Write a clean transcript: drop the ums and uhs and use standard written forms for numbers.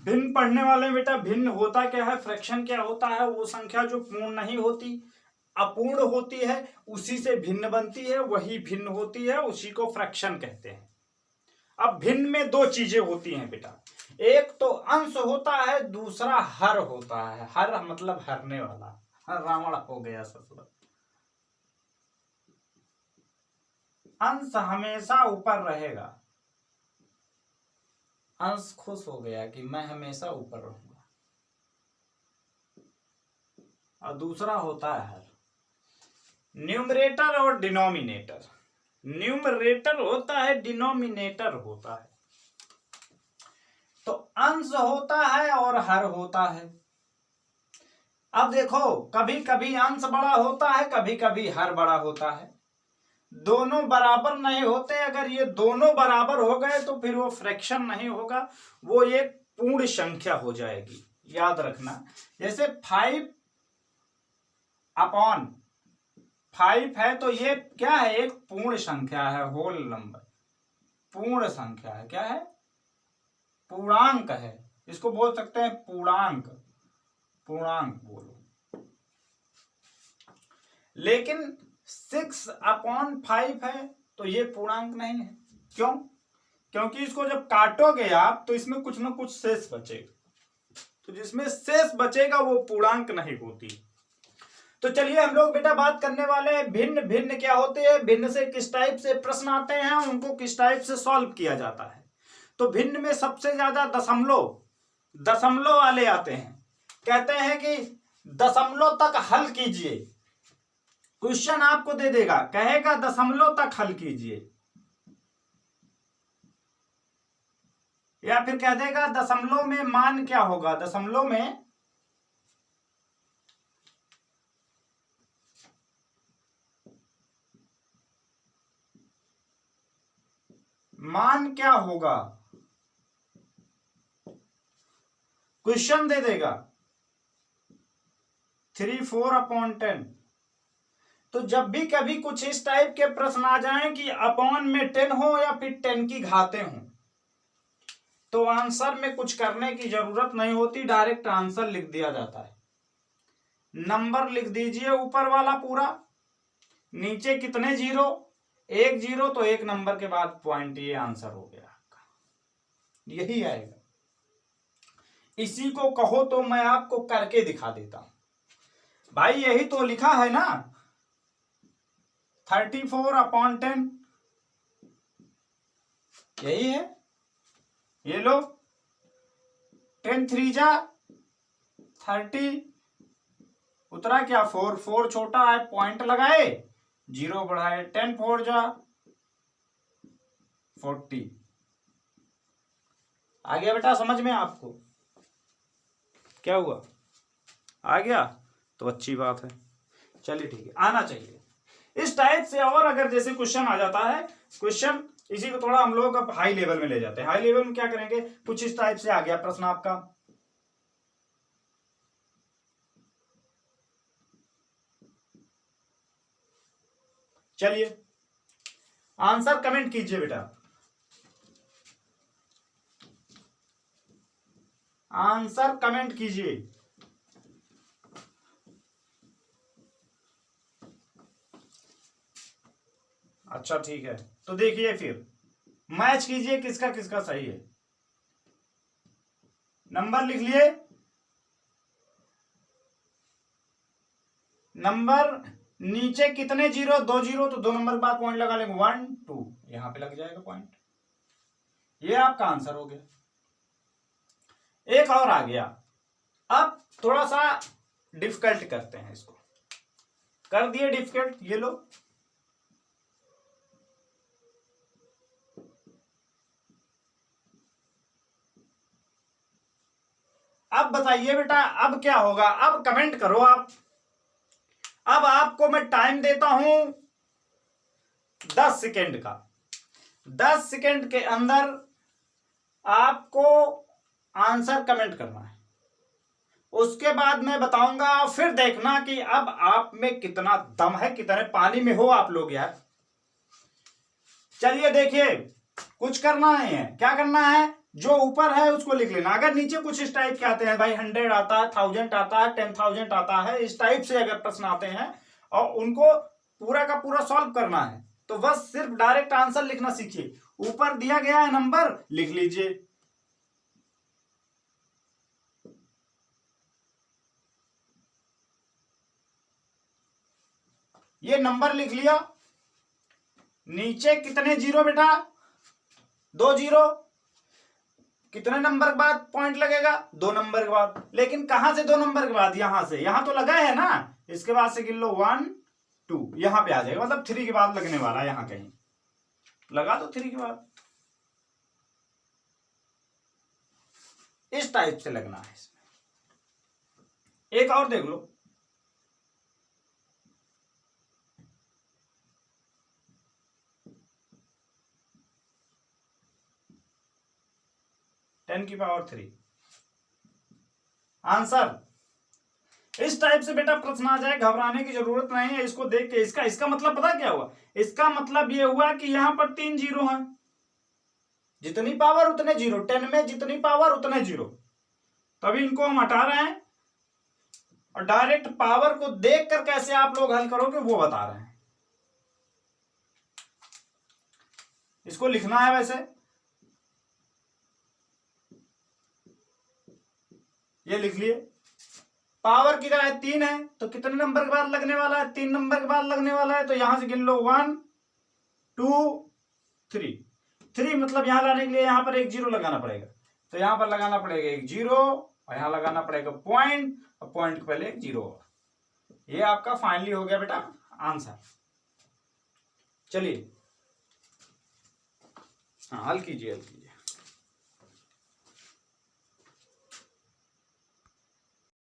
भिन्न पढ़ने वाले बेटा, भिन्न होता क्या है, फ्रैक्शन क्या होता है? वो संख्या जो पूर्ण नहीं होती, अपूर्ण होती है, उसी से भिन्न बनती है, वही भिन्न होती है, उसी को फ्रैक्शन कहते हैं। अब भिन्न में दो चीजें होती हैं बेटा, एक तो अंश होता है, दूसरा हर होता है। हर मतलब हरने वाला, रावण हो गया ससुर। अंश हमेशा ऊपर रहेगा, अंश खुश हो गया कि मैं हमेशा ऊपर रहूंगा, और दूसरा होता है हर। न्यूमरेटर और डिनोमिनेटर, न्यूमरेटर होता है, डिनोमिनेटर होता है। तो अंश होता है और हर होता है। अब देखो, कभी कभी अंश बड़ा होता है, कभी कभी हर बड़ा होता है। दोनों बराबर नहीं होते। अगर ये दोनों बराबर हो गए तो फिर वो फ्रैक्शन नहीं होगा, वो एक पूर्ण संख्या हो जाएगी। याद रखना, जैसे 5/5 है तो ये क्या है? एक पूर्ण संख्या है, होल नंबर, पूर्ण संख्या है। क्या है? पूर्णांक है। इसको बोल सकते हैं पूर्णांक, पूर्णांक बोलो। लेकिन 6/5 है तो ये पूर्णांक नहीं है। क्यों? क्योंकि इसको जब काटोगे आप तो इसमें कुछ ना कुछ शेष बचेगा, तो जिसमें शेष बचेगा वो पूर्णांक नहीं होती। तो चलिए हम लोग बेटा बात करने वाले हैं भिन्न। भिन्न क्या होते हैं, भिन्न से किस टाइप से प्रश्न आते हैं, उनको किस टाइप से सॉल्व किया जाता है। तो भिन्न में सबसे ज्यादा दशमलव वाले आते हैं। कहते हैं कि दशमलव तक हल कीजिए। क्वेश्चन आपको दे देगा, कहेगा दशमलव तक हल कीजिए, या फिर कह देगा दशमलव में मान क्या होगा, दशमलव में मान क्या होगा, क्वेश्चन दे देगा 3/4/10। तो जब भी कभी कुछ इस टाइप के प्रश्न आ जाएं कि अपॉन में 10 हो या फिर 10 की घातें हो, तो आंसर में कुछ करने की जरूरत नहीं होती, डायरेक्ट आंसर लिख दिया जाता है। नंबर लिख दीजिए ऊपर वाला पूरा, नीचे कितने जीरो, 1 जीरो, तो 1 नंबर के बाद पॉइंट, ये आंसर हो गया आपका, यही आएगा। इसी को कहो तो मैं आपको करके दिखा देता हूं भाई, यही तो लिखा है ना, 34/10, यही है। ये लो, 10 3 जा 30, उतरा क्या 4, 4 छोटा है, पॉइंट लगाए, 0 बढ़ाए, 10 4 जा 40। आ गया बेटा समझ में आपको? क्या हुआ, आ गया तो अच्छी बात है। चलिए ठीक है, आना चाहिए इस टाइप से। और अगर जैसे क्वेश्चन आ जाता है, क्वेश्चन इसी को थोड़ा हम लोग अब हाई लेवल में ले जाते हैं। हाई लेवल में क्या करेंगे, कुछ इस टाइप से आ गया प्रश्न आपका, चलिए आंसर कमेंट कीजिए बेटा, आंसर कमेंट कीजिए। अच्छा ठीक है, तो देखिए फिर मैच कीजिए किसका किसका सही है। नंबर लिख लिए, नंबर नीचे कितने जीरो, 2 जीरो, तो 2 नंबर बाद पॉइंट लगा लेंगे, 1 2, यहां पे लग जाएगा पॉइंट, ये आपका आंसर हो गया। एक और आ गया, अब थोड़ा सा डिफिकल्ट करते हैं इसको, कर दिए डिफिकल्ट, ये लो। अब बताइए बेटा, अब क्या होगा, अब कमेंट करो आप। अब आपको मैं टाइम देता हूं 10 सेकेंड का। 10 सेकेंड के अंदर आपको आंसर कमेंट करना है, उसके बाद मैं बताऊंगा, फिर देखना कि अब आप में कितना दम है, कितने पानी में हो आप लोग यार। चलिए देखिए, कुछ करना नहीं है, क्या करना है, जो ऊपर है उसको लिख लेना। अगर नीचे कुछ इस टाइप के आते हैं भाई 100 आता है, 1000 आता है, 10,000 आता है, इस टाइप से अगर प्रश्न आते हैं और उनको पूरा का पूरा सॉल्व करना है तो बस सिर्फ डायरेक्ट आंसर लिखना सीखिए। ऊपर दिया गया है नंबर, लिख लीजिए। ये नंबर लिख लिया, नीचे कितने जीरो बेटा, 2 जीरो। कितने नंबर के बाद पॉइंट लगेगा, 2 नंबर के बाद। लेकिन कहां से 2 नंबर के बाद, यहां से, यहां तो लगा है ना, इसके बाद से गिन लो 1 2, यहां पे आ जाएगा, मतलब 3 के बाद लगने वाला है, यहां कहीं लगा दो 3 के बाद। इस टाइप से लगना है इसमें। एक और देख लो, टेन की पावर 3 आंसर। इस टाइप से बेटा प्रश्न आ जाए, घबराने की जरूरत नहीं है। इसको देख के इसका मतलब पता क्या हुआ, इसका मतलब ये हुआ कि यहां पर 3 जीरो हैं, जितनी पावर उतने जीरो, 10 में जितनी पावर उतने जीरो। तभी इनको हम हटा रहे हैं और डायरेक्ट पावर को देखकर कैसे आप लोग हल करोगे वो बता रहे हैं। इसको लिखना है वैसे, ये लिख लिए। पावर की है 3 है तो कितने नंबर के बाद लगने वाला है, 3 नंबर के बाद लगने वाला है। तो यहां से गिन लो 1 2 3, 3 मतलब यहां लाने के लिए यहां पर एक जीरो लगाना पड़ेगा, तो यहां पर लगाना पड़ेगा एक जीरो और यहां लगाना पड़ेगा पॉइंट, और पॉइंट के पहले एक जीरो। ये आपका फाइनली हो गया बेटा आंसर। चलिए हाँ हल कीजिए, हल कीजिए।